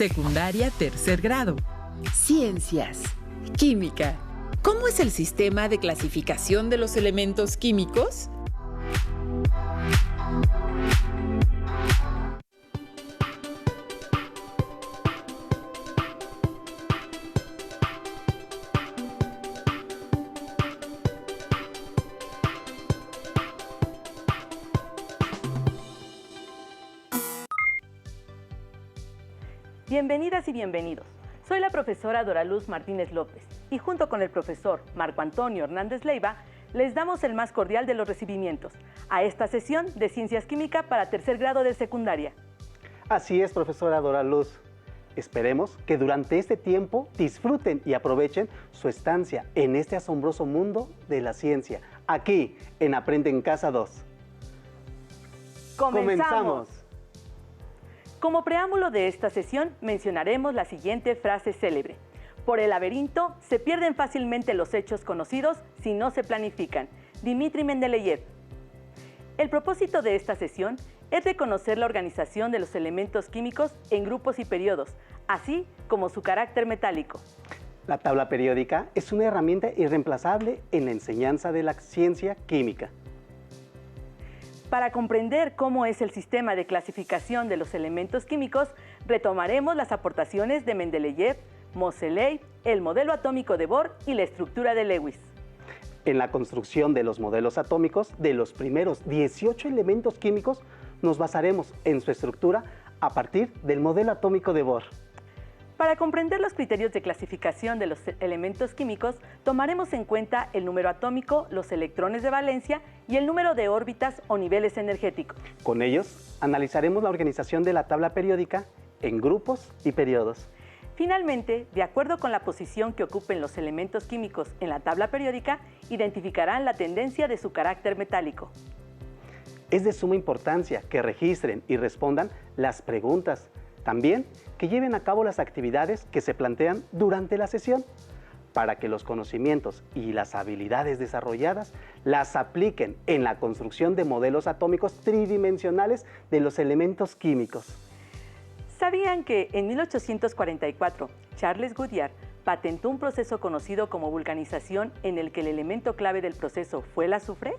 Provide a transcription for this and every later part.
Secundaria tercer grado. Ciencias. Química. ¿Cómo es el sistema de clasificación de los elementos químicos? Bienvenidas y bienvenidos. Soy la profesora Doraluz Martínez López y junto con el profesor Marco Antonio Hernández Leiva les damos el más cordial de los recibimientos a esta sesión de Ciencias Química para tercer grado de secundaria. Así es, profesora Doraluz. Esperemos que durante este tiempo disfruten y aprovechen su estancia en este asombroso mundo de la ciencia, aquí en Aprende en Casa 2. ¡Comenzamos! Como preámbulo de esta sesión, mencionaremos la siguiente frase célebre. Por el laberinto se pierden fácilmente los hechos conocidos si no se planifican. Dmitri Mendeleev. El propósito de esta sesión es reconocer la organización de los elementos químicos en grupos y periodos, así como su carácter metálico. La tabla periódica es una herramienta irreemplazable en la enseñanza de la ciencia química. Para comprender cómo es el sistema de clasificación de los elementos químicos, retomaremos las aportaciones de Mendeleev, Moseley, el modelo atómico de Bohr y la estructura de Lewis. En la construcción de los modelos atómicos de los primeros 18 elementos químicos, nos basaremos en su estructura a partir del modelo atómico de Bohr. Para comprender los criterios de clasificación de los elementos químicos, tomaremos en cuenta el número atómico, los electrones de valencia y el número de órbitas o niveles energéticos. Con ellos, analizaremos la organización de la tabla periódica en grupos y periodos. Finalmente, de acuerdo con la posición que ocupen los elementos químicos en la tabla periódica, identificarán la tendencia de su carácter metálico. Es de suma importancia que registren y respondan las preguntas. También que lleven a cabo las actividades que se plantean durante la sesión, para que los conocimientos y las habilidades desarrolladas las apliquen en la construcción de modelos atómicos tridimensionales de los elementos químicos. ¿Sabían que en 1844 Charles Goodyear patentó un proceso conocido como vulcanización en el que el elemento clave del proceso fue el azufre?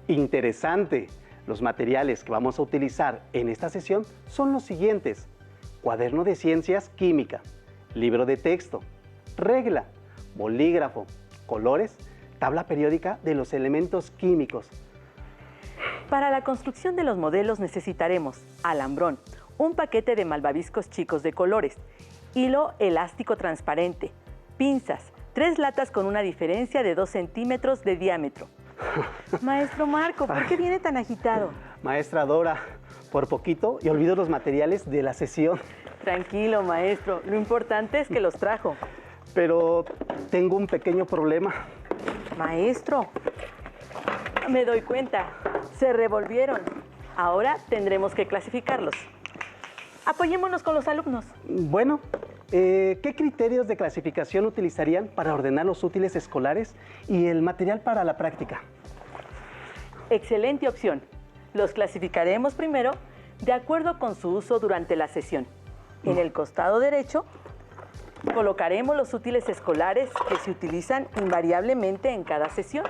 Interesante. Los materiales que vamos a utilizar en esta sesión son los siguientes: cuaderno de ciencias química, libro de texto, regla, bolígrafo, colores, tabla periódica de los elementos químicos. Para la construcción de los modelos necesitaremos alambrón, un paquete de malvaviscos chicos de colores, hilo elástico transparente, pinzas, 3 latas con una diferencia de 2 centímetros de diámetro. Maestro Marco, ¿por qué viene tan agitado? Maestra Dora, por poquito y olvido los materiales de la sesión. Tranquilo, maestro. Lo importante es que los trajo. Pero tengo un pequeño problema. Maestro, me doy cuenta. Se revolvieron. Ahora tendremos que clasificarlos. Apoyémonos con los alumnos. Bueno, ¿qué criterios de clasificación utilizarían para ordenar los útiles escolares y el material para la práctica? Excelente opción. Los clasificaremos primero de acuerdo con su uso durante la sesión. En el costado derecho colocaremos los útiles escolares que se utilizan invariablemente en cada sesión.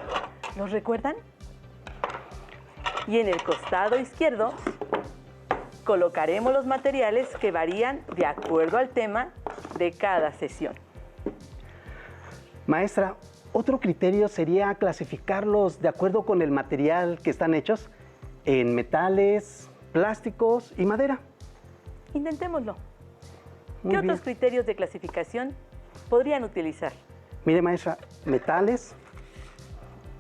¿Los recuerdan? Y en el costado izquierdo colocaremos los materiales que varían de acuerdo al tema de cada sesión. Maestra, otro criterio sería clasificarlos de acuerdo con el material que están hechos en metales, plásticos y madera. Intentémoslo. ¿Qué otros criterios de clasificación podrían utilizar? Mire, maestra, metales,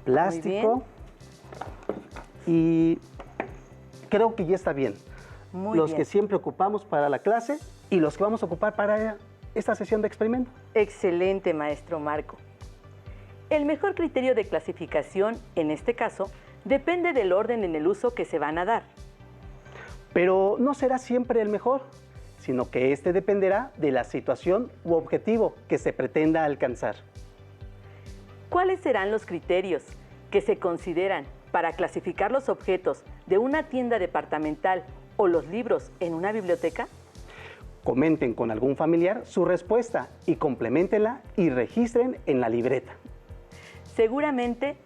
plástico y creo que ya está bien. Los que siempre ocupamos para la clase y los que vamos a ocupar para esta sesión de experimento. Excelente, maestro Marco. El mejor criterio de clasificación, en este caso, depende del orden en el uso que se van a dar. Pero no será siempre el mejor, sino que este dependerá de la situación u objetivo que se pretenda alcanzar. ¿Cuáles serán los criterios que se consideran para clasificar los objetos de una tienda departamental o los libros en una biblioteca? Comenten con algún familiar su respuesta y compleméntenla y registren en la libreta. Seguramente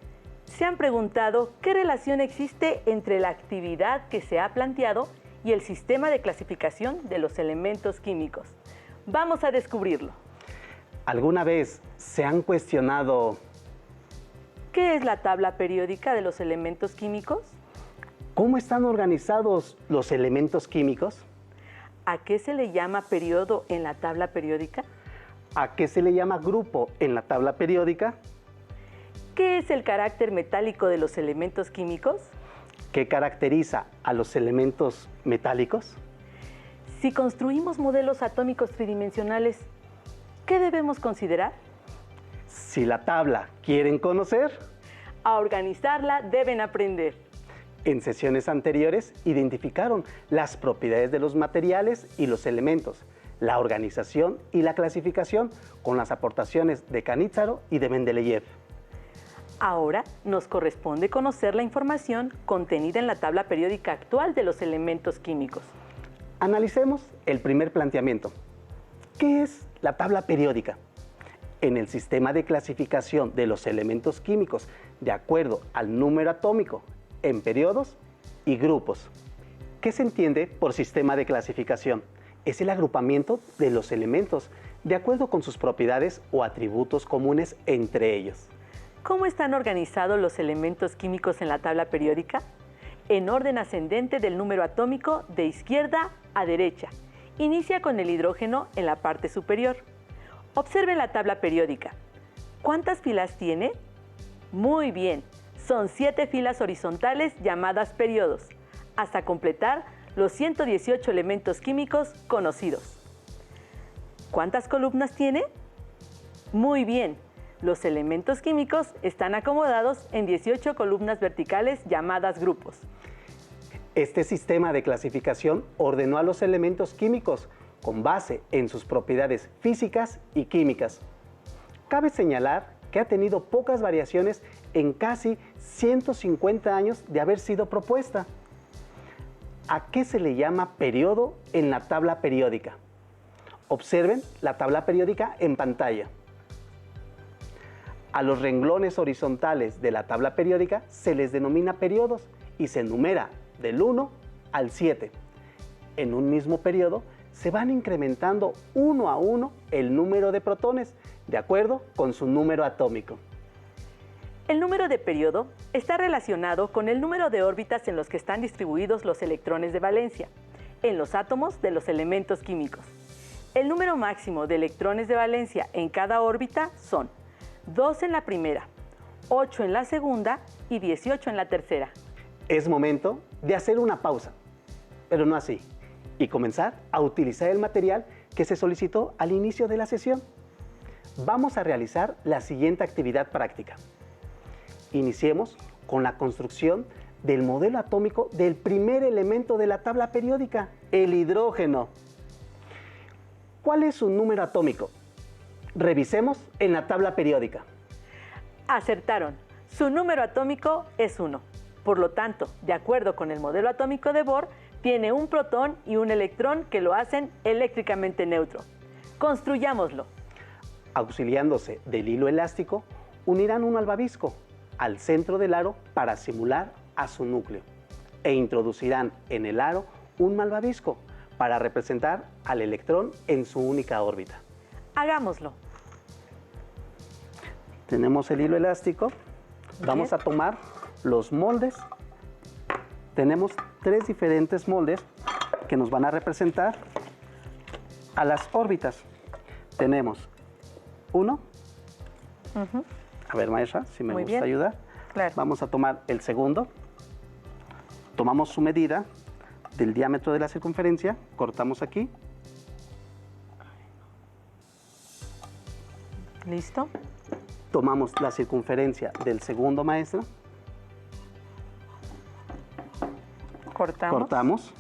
se han preguntado qué relación existe entre la actividad que se ha planteado y el sistema de clasificación de los elementos químicos. Vamos a descubrirlo. ¿Alguna vez se han cuestionado ¿Qué es la tabla periódica de los elementos químicos? cómo están organizados los elementos químicos? ¿A qué se le llama periodo en la tabla periódica? ¿A qué se le llama grupo en la tabla periódica? ¿Qué es el carácter metálico de los elementos químicos? ¿Qué caracteriza a los elementos metálicos? Si construimos modelos atómicos tridimensionales, ¿qué debemos considerar? Si la tabla quieren conocer, A organizarla deben aprender. en sesiones anteriores identificaron las propiedades de los materiales y los elementos, la organización y la clasificación con las aportaciones de Cannizzaro y de Mendeleev. Ahora nos corresponde conocer la información contenida en la tabla periódica actual de los elementos químicos. Analicemos el primer planteamiento. ¿Qué es la tabla periódica? En el sistema de clasificación de los elementos químicos, de acuerdo al número atómico, en periodos y grupos. ¿Qué se entiende por sistema de clasificación? Es el agrupamiento de los elementos de acuerdo con sus propiedades o atributos comunes entre ellos. ¿Cómo están organizados los elementos químicos en la tabla periódica? En orden ascendente del número atómico de izquierda a derecha. Inicia con el hidrógeno en la parte superior. Observen la tabla periódica. ¿Cuántas filas tiene? Muy bien, son 7 filas horizontales llamadas periodos, hasta completar los 118 elementos químicos conocidos. ¿Cuántas columnas tiene? Muy bien, los elementos químicos están acomodados en 18 columnas verticales llamadas grupos. Este sistema de clasificación ordenó a los elementos químicos con base en sus propiedades físicas y químicas. Cabe señalar que ha tenido pocas variaciones en casi 150 años de haber sido propuesta. ¿A qué se le llama periodo en la tabla periódica? Observen la tabla periódica en pantalla. A los renglones horizontales de la tabla periódica se les denomina periodos y se numera del 1 al 7. En un mismo periodo se van incrementando uno a uno el número de protones de acuerdo con su número atómico. El número de periodo está relacionado con el número de órbitas en los que están distribuidos los electrones de valencia, en los átomos de los elementos químicos. El número máximo de electrones de valencia en cada órbita son 2 en la primera, 8 en la segunda y 18 en la tercera. Es momento de hacer una pausa, pero no así, y comenzar a utilizar el material que se solicitó al inicio de la sesión. Vamos a realizar la siguiente actividad práctica. Iniciemos con la construcción del modelo atómico del primer elemento de la tabla periódica, el hidrógeno. ¿Cuál es su número atómico? Revisemos en la tabla periódica. Acertaron. Su número atómico es 1. Por lo tanto, de acuerdo con el modelo atómico de Bohr, tiene un protón y un electrón que lo hacen eléctricamente neutro. Construyámoslo. Auxiliándose del hilo elástico, unirán un malvavisco al centro del aro para simular a su núcleo e introducirán en el aro un malvavisco para representar al electrón en su única órbita. Hagámoslo. Tenemos el hilo elástico, vamos a tomar los moldes. Tenemos 3 diferentes moldes que nos van a representar a las órbitas. Tenemos uno. A ver, maestra, si me gusta ayudar. Claro. Vamos a tomar el segundo. Tomamos su medida del diámetro de la circunferencia, cortamos aquí. ¿Listo? Tomamos la circunferencia del segundo, maestra. Cortamos.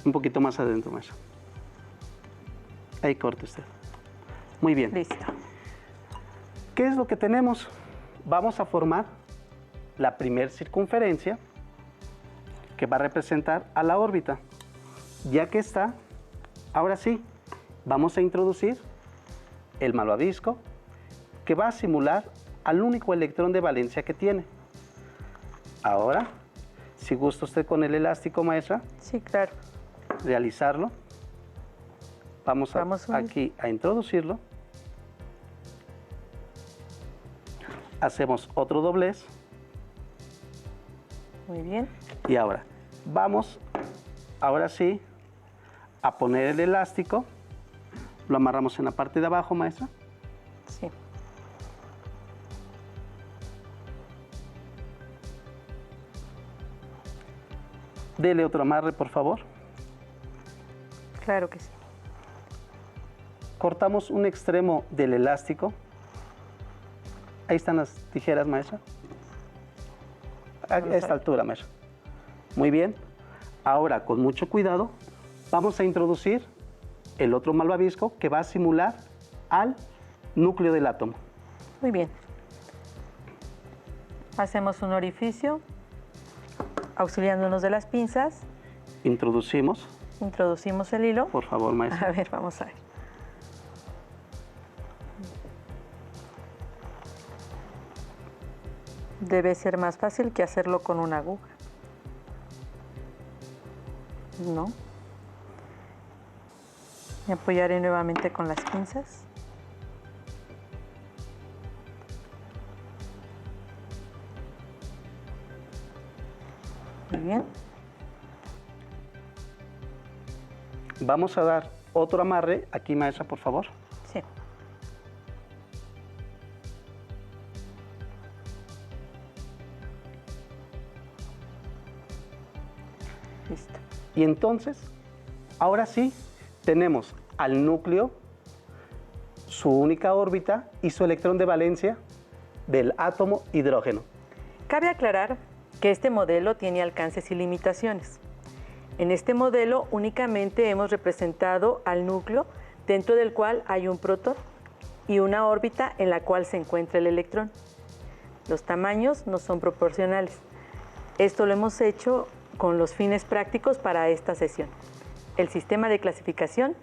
Un poquito más adentro, maestra. Ahí corte usted. Muy bien. Listo. ¿Qué es lo que tenemos? Vamos a formar la primer circunferencia que va a representar a la órbita. Ya que está, ahora sí, vamos a introducir el malvavisco, que va a simular al único electrón de valencia que tiene. Ahora, si gusta usted con el elástico, maestra, Sí, claro. realizarlo. Vamos aquí a introducirlo. Hacemos otro doblez. Muy bien. Y ahora, vamos, ahora sí, a poner el elástico. Lo amarramos en la parte de abajo, maestra. Sí. Dele otro amarre, por favor. Claro que sí. Cortamos un extremo del elástico. Ahí están las tijeras, maestra. A esta altura, maestra. Muy bien. Ahora, con mucho cuidado, vamos a introducir el otro malvavisco que va a simular al núcleo del átomo. Muy bien. Hacemos un orificio, auxiliándonos de las pinzas. Introducimos. Introducimos el hilo. Por favor, maestra. A ver, vamos a ver. Debe ser más fácil que hacerlo con una aguja. ¿No? Me apoyaré nuevamente con las pinzas. Muy bien. Vamos a dar otro amarre aquí, maestra, por favor. Sí. Listo. Y entonces, ahora sí, tenemos al núcleo, su única órbita y su electrón de valencia del átomo hidrógeno. Cabe aclarar que este modelo tiene alcances y limitaciones. En este modelo únicamente hemos representado al núcleo, dentro del cual hay un protón y una órbita en la cual se encuentra el electrón. Los tamaños no son proporcionales. Esto lo hemos hecho con los fines prácticos para esta sesión. El sistema de clasificación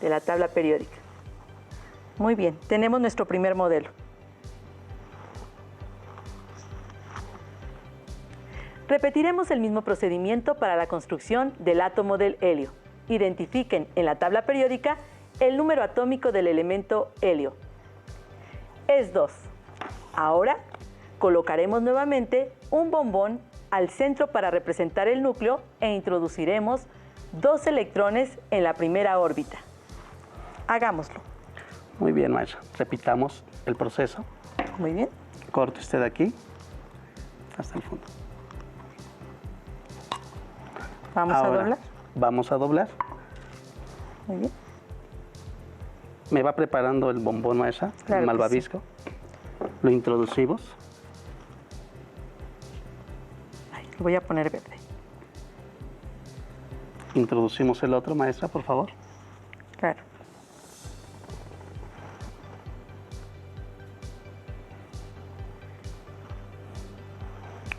de la tabla periódica. Muy bien, tenemos nuestro primer modelo. Repetiremos el mismo procedimiento para la construcción del átomo del helio. Identifiquen en la tabla periódica el número atómico del elemento helio. Es 2. Ahora colocaremos nuevamente un bombón al centro para representar el núcleo e introduciremos 2 electrones en la primera órbita. Hagámoslo. Muy bien, maestra. Repitamos el proceso. Muy bien. Corte usted aquí hasta el fondo. Vamos a doblar. Vamos a doblar. Muy bien. Me va preparando el bombón, maestra, Claro el que malvavisco. Lo introducimos. Ay, le voy a poner verde. Introducimos el otro, maestra, por favor. Claro.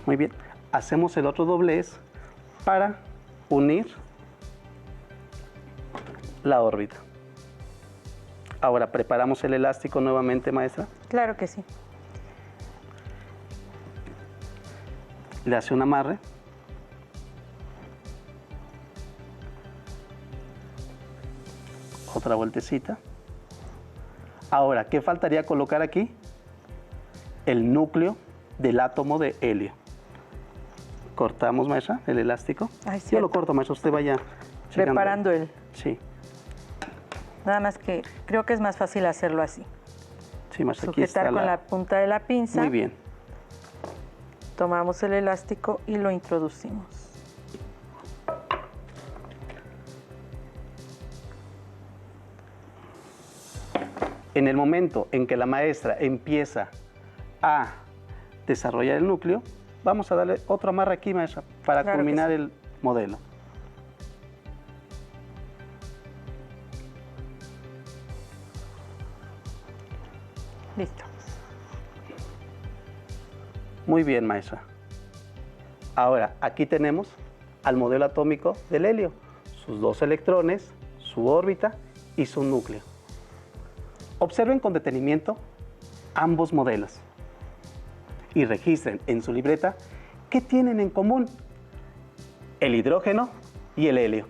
Muy bien. Hacemos el otro doblez para unir la órbita. Ahora preparamos el elástico nuevamente, maestra. Claro que sí. Le hace un amarre. Otra vueltecita. Ahora, ¿qué faltaría colocar aquí? El núcleo del átomo de helio. Cortamos, maestra, el elástico. Ay, Yo cierto. lo corto, maestra, usted vaya checando. Preparando el... Sí, Nada más que creo que es más fácil hacerlo así. sí, maestra, aquí está Sujetar con la punta de la pinza. Muy bien. Tomamos el elástico y lo introducimos. En el momento en que la maestra empieza a desarrollar el núcleo, vamos a darle otro amarre aquí, maestra, para Claro que culminar sí. el modelo. Listo. Muy bien, maestra. Ahora, aquí tenemos al modelo atómico del helio, sus 2 electrones, su órbita y su núcleo. Observen con detenimiento ambos modelos y registren en su libreta qué tienen en común el hidrógeno y el helio.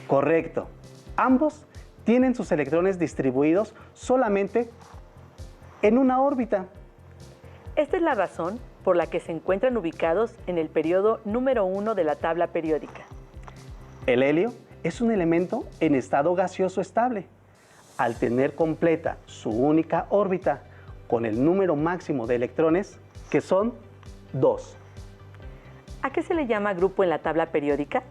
Correcto, ambos tienen sus electrones distribuidos solamente en una órbita. Esta es la razón por la que se encuentran ubicados en el periodo número 1 de la tabla periódica. El helio es un elemento en estado gaseoso estable. Al tener completa su única órbita con el número máximo de electrones, que son 2. ¿A qué se le llama grupo en la tabla periódica?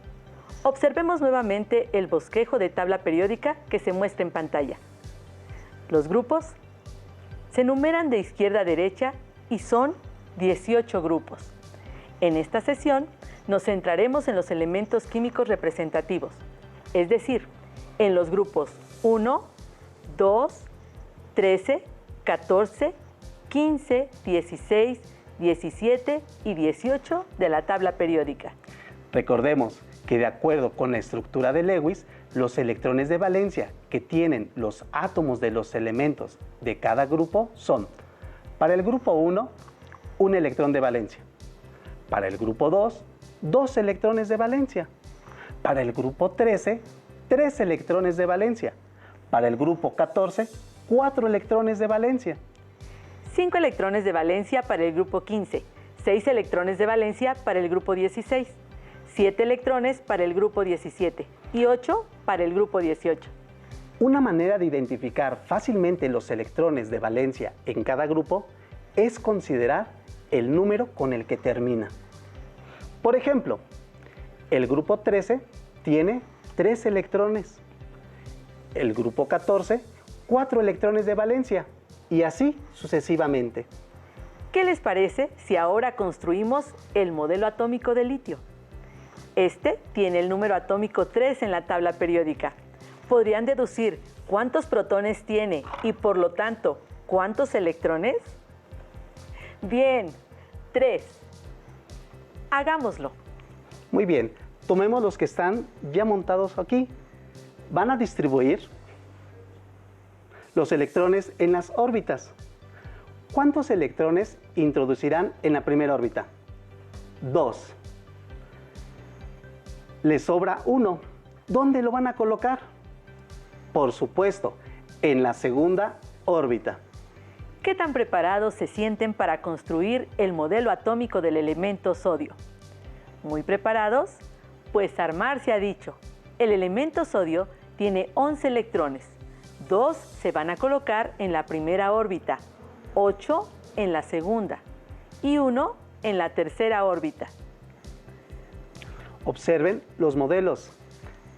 Observemos nuevamente el bosquejo de tabla periódica que se muestra en pantalla. Los grupos se numeran de izquierda a derecha y son 18 grupos. En esta sesión nos centraremos en los elementos químicos representativos, es decir, en los grupos 1, 2, 13, 14, 15, 16, 17 y 18 de la tabla periódica. Recordemos que de acuerdo con la estructura de Lewis, los electrones de valencia que tienen los átomos de los elementos de cada grupo son: para el grupo 1, un electrón de valencia; para el grupo 2, 2 electrones de valencia; para el grupo 13, 3 electrones de valencia; para el grupo 14, 4 electrones de valencia. 5 electrones de valencia para el grupo 15, 6 electrones de valencia para el grupo 16, 7 electrones para el grupo 17 y 8 para el grupo 18. Una manera de identificar fácilmente los electrones de valencia en cada grupo es considerar el número con el que termina. Por ejemplo, el grupo 13 tiene 3 electrones, el grupo 14, 4 electrones de valencia y así sucesivamente. ¿Qué les parece si ahora construimos el modelo atómico de litio? Este tiene el número atómico 3 en la tabla periódica. ¿Podrían deducir cuántos protones tiene y por lo tanto cuántos electrones? Bien, 3. Hagámoslo. Muy bien, tomemos los que están ya montados aquí. Van a distribuir los electrones en las órbitas. ¿Cuántos electrones introducirán en la primera órbita? 2. Les sobra 1. ¿Dónde lo van a colocar? Por supuesto, en la segunda órbita. ¿Qué tan preparados se sienten para construir el modelo atómico del elemento sodio? ¿Muy preparados? Pues armar se ha dicho. El elemento sodio tiene 11 electrones. 2 se van a colocar en la primera órbita, 8 en la segunda y 1 en la tercera órbita. Observen los modelos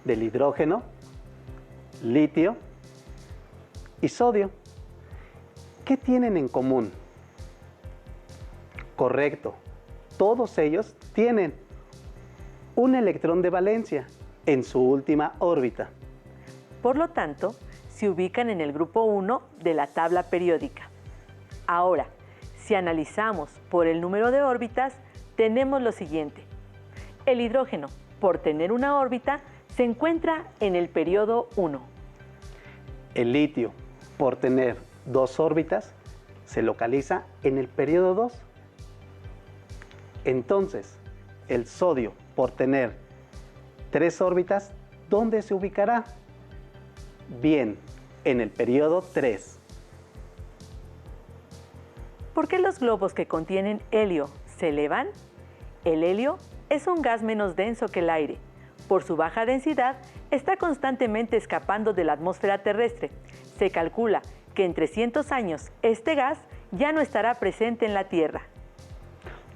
del hidrógeno, litio y sodio. ¿Qué tienen en común? Correcto, todos ellos tienen un electrón de valencia en su última órbita. Por lo tanto, se ubican en el grupo 1 de la tabla periódica. Ahora, si analizamos por el número de órbitas, tenemos lo siguiente. El hidrógeno, por tener una órbita, se encuentra en el periodo 1. El litio, por tener 2 órbitas, se localiza en el periodo 2. Entonces, el sodio, por tener 3 órbitas, ¿dónde se ubicará? Bien, en el periodo 3. ¿Por qué los globos que contienen helio se elevan? El helio es un gas menos denso que el aire. Por su baja densidad, está constantemente escapando de la atmósfera terrestre. Se calcula que en 300 años este gas ya no estará presente en la Tierra.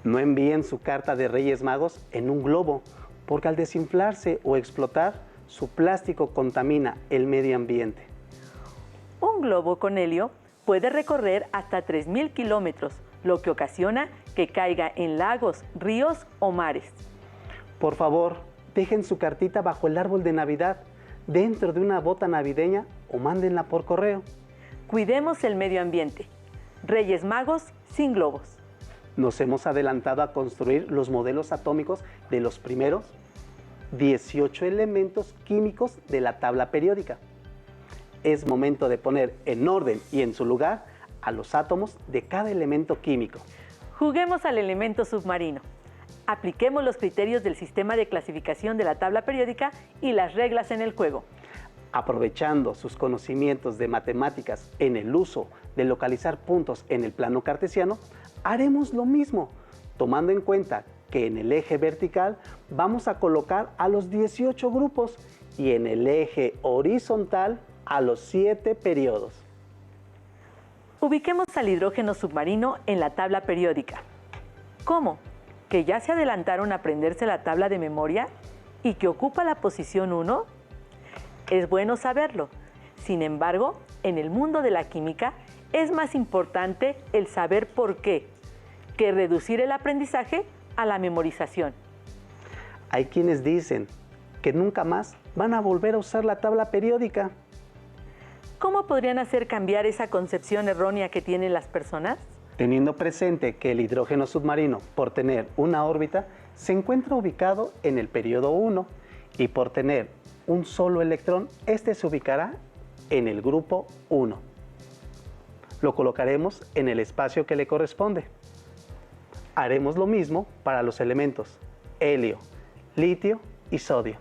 No envíen su carta de Reyes Magos en un globo, porque al desinflarse o explotar, su plástico contamina el medio ambiente. Un globo con helio puede recorrer hasta 3.000 kilómetros, lo que ocasiona que caiga en lagos, ríos o mares. Por favor, dejen su cartita bajo el árbol de Navidad, dentro de una bota navideña o mándenla por correo. Cuidemos el medio ambiente. Reyes Magos sin globos. Nos hemos adelantado a construir los modelos atómicos de los primeros 18 elementos químicos de la tabla periódica. Es momento de poner en orden y en su lugar a los átomos de cada elemento químico. Juguemos al elemento submarino. Apliquemos los criterios del sistema de clasificación de la tabla periódica y las reglas en el juego. Aprovechando sus conocimientos de matemáticas en el uso de localizar puntos en el plano cartesiano, haremos lo mismo, tomando en cuenta que en el eje vertical vamos a colocar a los 18 grupos y en el eje horizontal a los 7 periodos. Ubiquemos al hidrógeno submarino en la tabla periódica. ¿Cómo? ¿Que ya se adelantaron a aprenderse la tabla de memoria y que ocupa la posición 1? Es bueno saberlo. Sin embargo, en el mundo de la química es más importante el saber por qué que reducir el aprendizaje a la memorización. Hay quienes dicen que nunca más van a volver a usar la tabla periódica. ¿Cómo podrían hacer cambiar esa concepción errónea que tienen las personas? Teniendo presente que el hidrógeno submarino, por tener una órbita, se encuentra ubicado en el periodo 1 y por tener un solo electrón, este se ubicará en el grupo 1. Lo colocaremos en el espacio que le corresponde. Haremos lo mismo para los elementos helio, litio y sodio.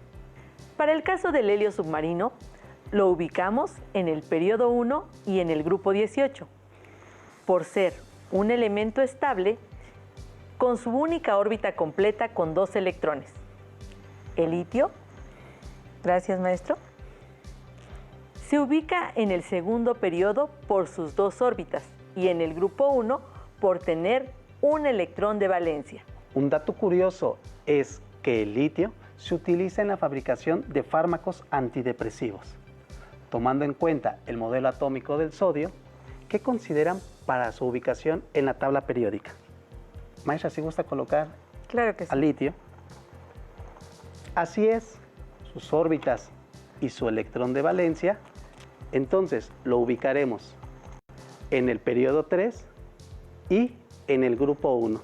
Para el caso del helio submarino, lo ubicamos en el periodo 1 y en el grupo 18. Por ser un elemento estable, con su única órbita completa con 2 electrones. El litio, gracias maestro, se ubica en el segundo periodo por sus 2 órbitas y en el grupo 1 por tener un electrón de valencia. Un dato curioso es que el litio se utiliza en la fabricación de fármacos antidepresivos. Tomando en cuenta el modelo atómico del sodio, ¿qué consideran para su ubicación en la tabla periódica? Maestra, ¿sí gusta colocar Claro que sí. al litio? Así es, sus órbitas y su electrón de valencia, entonces lo ubicaremos en el periodo 3 y en el grupo 1.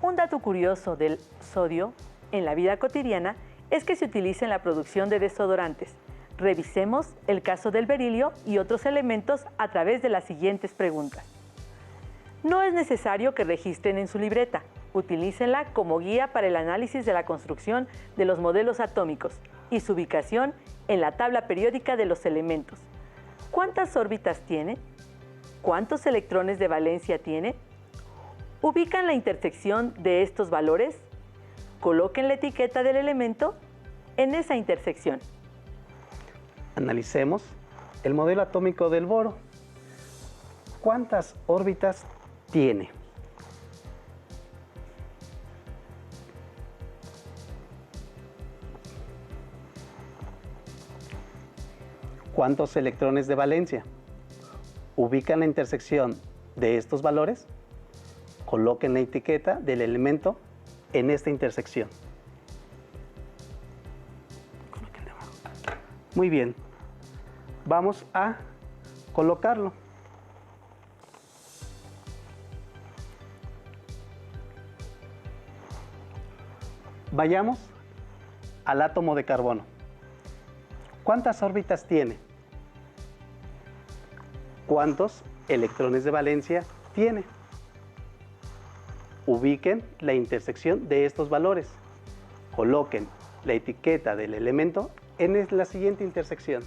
Un dato curioso del sodio en la vida cotidiana es que se utiliza en la producción de desodorantes. Revisemos el caso del berilio y otros elementos a través de las siguientes preguntas. No es necesario que registren en su libreta. Utilícenla como guía para el análisis de la construcción de los modelos atómicos y su ubicación en la tabla periódica de los elementos. ¿Cuántas órbitas tiene? ¿Cuántos electrones de valencia tiene? ¿Ubican la intersección de estos valores? Coloquen la etiqueta del elemento en esa intersección. Analicemos el modelo atómico del boro. ¿Cuántas órbitas tiene? ¿Cuántos electrones de valencia? ¿Ubican la intersección de estos valores? Coloquen la etiqueta del elemento en esta intersección. Muy bien, vamos a colocarlo. Vayamos al átomo de carbono. ¿Cuántas órbitas tiene? ¿Cuántos electrones de valencia tiene? Ubiquen la intersección de estos valores. Coloquen la etiqueta del elemento en la siguiente intersección.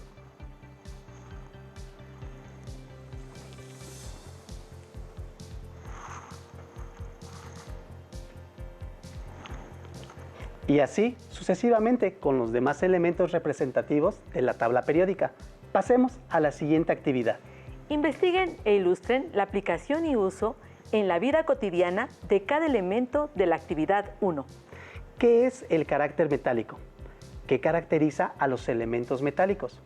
Y así sucesivamente con los demás elementos representativos de la tabla periódica. Pasemos a la siguiente actividad. Investiguen e ilustren la aplicación y uso en la vida cotidiana de cada elemento de la actividad 1. ¿Qué es el carácter metálico? ¿Qué caracteriza a los elementos metálicos?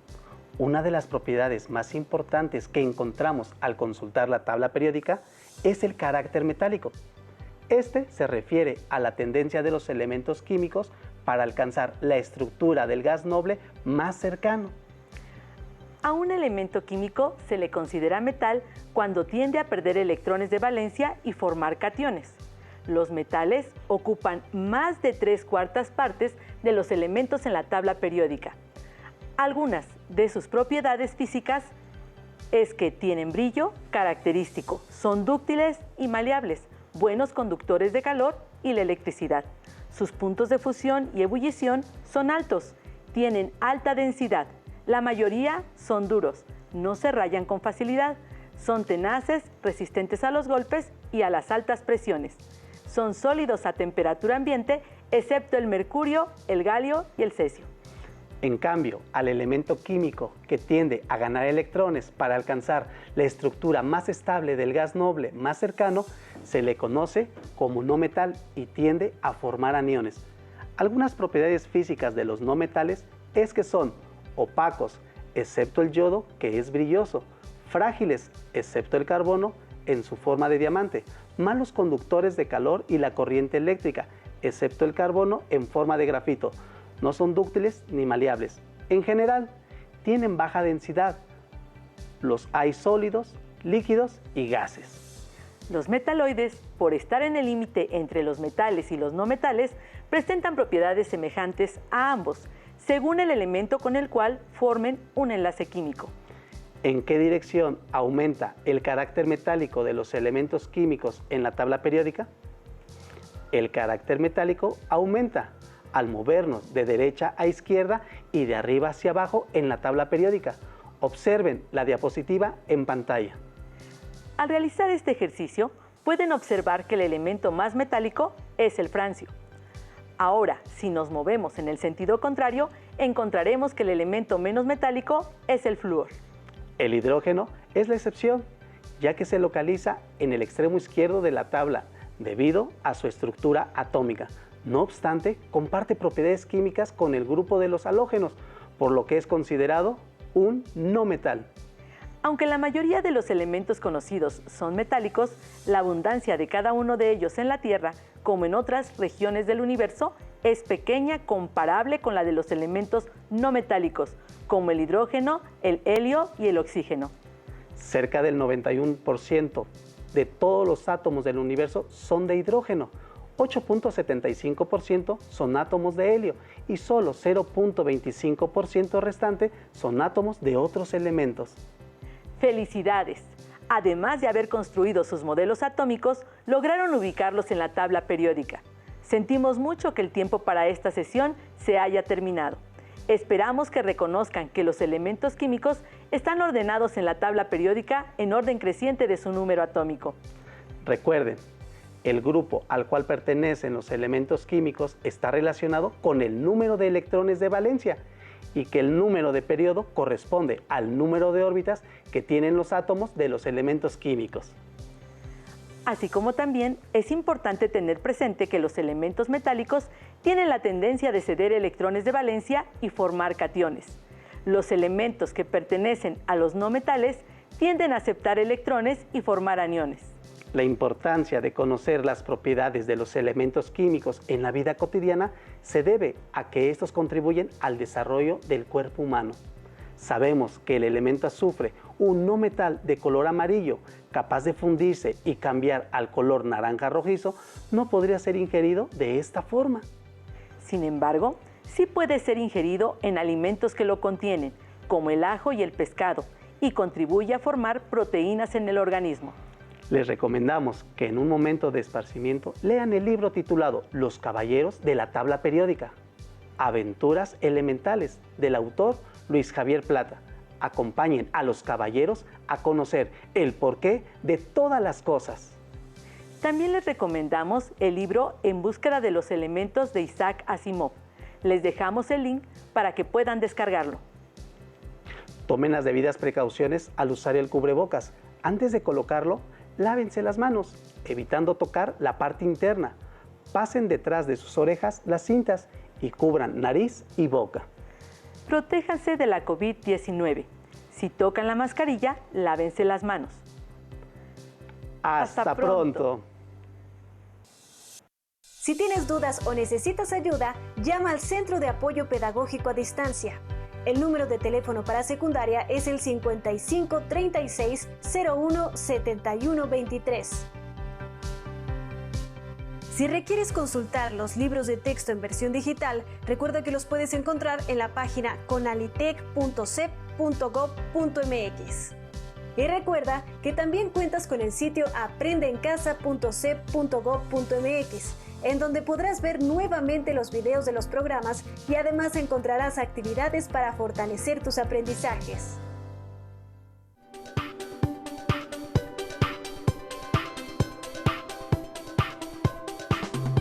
Una de las propiedades más importantes que encontramos al consultar la tabla periódica es el carácter metálico. Este se refiere a la tendencia de los elementos químicos para alcanzar la estructura del gas noble más cercano. A un elemento químico se le considera metal cuando tiende a perder electrones de valencia y formar cationes. Los metales ocupan más de 3/4 partes de los elementos en la tabla periódica. Algunas de sus propiedades físicas es que tienen brillo característico, son dúctiles y maleables, buenos conductores de calor y la electricidad. Sus puntos de fusión y ebullición son altos, tienen alta densidad. La mayoría son duros, no se rayan con facilidad, son tenaces, resistentes a los golpes y a las altas presiones. Son sólidos a temperatura ambiente, excepto el mercurio, el galio y el cesio. En cambio, al elemento químico que tiende a ganar electrones para alcanzar la estructura más estable del gas noble más cercano, se le conoce como no metal y tiende a formar aniones. Algunas propiedades físicas de los no metales es que son opacos, excepto el yodo, que es brilloso, frágiles, excepto el carbono, en su forma de diamante, malos conductores de calor y la corriente eléctrica, excepto el carbono en forma de grafito. No son dúctiles ni maleables. En general, tienen baja densidad. Los hay sólidos, líquidos y gases. Los metaloides, por estar en el límite entre los metales y los no metales, presentan propiedades semejantes a ambos, según el elemento con el cual formen un enlace químico. ¿En qué dirección aumenta el carácter metálico de los elementos químicos en la tabla periódica? El carácter metálico aumenta al movernos de derecha a izquierda y de arriba hacia abajo en la tabla periódica. Observen la diapositiva en pantalla. Al realizar este ejercicio, pueden observar que el elemento más metálico es el francio. Ahora, si nos movemos en el sentido contrario, encontraremos que el elemento menos metálico es el flúor. El hidrógeno es la excepción, ya que se localiza en el extremo izquierdo de la tabla debido a su estructura atómica. No obstante, comparte propiedades químicas con el grupo de los halógenos, por lo que es considerado un no metal. Aunque la mayoría de los elementos conocidos son metálicos, la abundancia de cada uno de ellos en la Tierra, como en otras regiones del universo, es pequeña comparable con la de los elementos no metálicos, como el hidrógeno, el helio y el oxígeno. Cerca del 91% de todos los átomos del universo son de hidrógeno, 8.75% son átomos de helio y solo 0.25% restante son átomos de otros elementos. ¡Felicidades! Además de haber construido sus modelos atómicos, lograron ubicarlos en la tabla periódica. Sentimos mucho que el tiempo para esta sesión se haya terminado. Esperamos que reconozcan que los elementos químicos están ordenados en la tabla periódica en orden creciente de su número atómico. Recuerden, el grupo al cual pertenecen los elementos químicos está relacionado con el número de electrones de valencia y que el número de periodo corresponde al número de órbitas que tienen los átomos de los elementos químicos. Así como también es importante tener presente que los elementos metálicos tienen la tendencia de ceder electrones de valencia y formar cationes. Los elementos que pertenecen a los no metales tienden a aceptar electrones y formar aniones. La importancia de conocer las propiedades de los elementos químicos en la vida cotidiana se debe a que estos contribuyen al desarrollo del cuerpo humano. Sabemos que el elemento azufre, un no metal de color amarillo, capaz de fundirse y cambiar al color naranja rojizo, no podría ser ingerido de esta forma. Sin embargo, sí puede ser ingerido en alimentos que lo contienen, como el ajo y el pescado, y contribuye a formar proteínas en el organismo. Les recomendamos que en un momento de esparcimiento lean el libro titulado Los Caballeros de la Tabla Periódica, Aventuras Elementales, del autor Luis Javier Plata. Acompañen a los caballeros a conocer el porqué de todas las cosas. También les recomendamos el libro En búsqueda de los elementos de Isaac Asimov. Les dejamos el link para que puedan descargarlo. Tomen las debidas precauciones al usar el cubrebocas. Antes de colocarlo, lávense las manos, evitando tocar la parte interna. Pasen detrás de sus orejas las cintas y cubran nariz y boca. Protéjanse de la COVID-19. Si tocan la mascarilla, lávense las manos. Hasta pronto. Si tienes dudas o necesitas ayuda, llama al Centro de Apoyo Pedagógico a Distancia. El número de teléfono para secundaria es el 55 36 01 71 23. Si requieres consultar los libros de texto en versión digital, recuerda que los puedes encontrar en la página conalitec.cep.gov.mx. Y recuerda que también cuentas con el sitio aprendeencasa.cep.gov.mx, en donde podrás ver nuevamente los videos de los programas y además encontrarás actividades para fortalecer tus aprendizajes.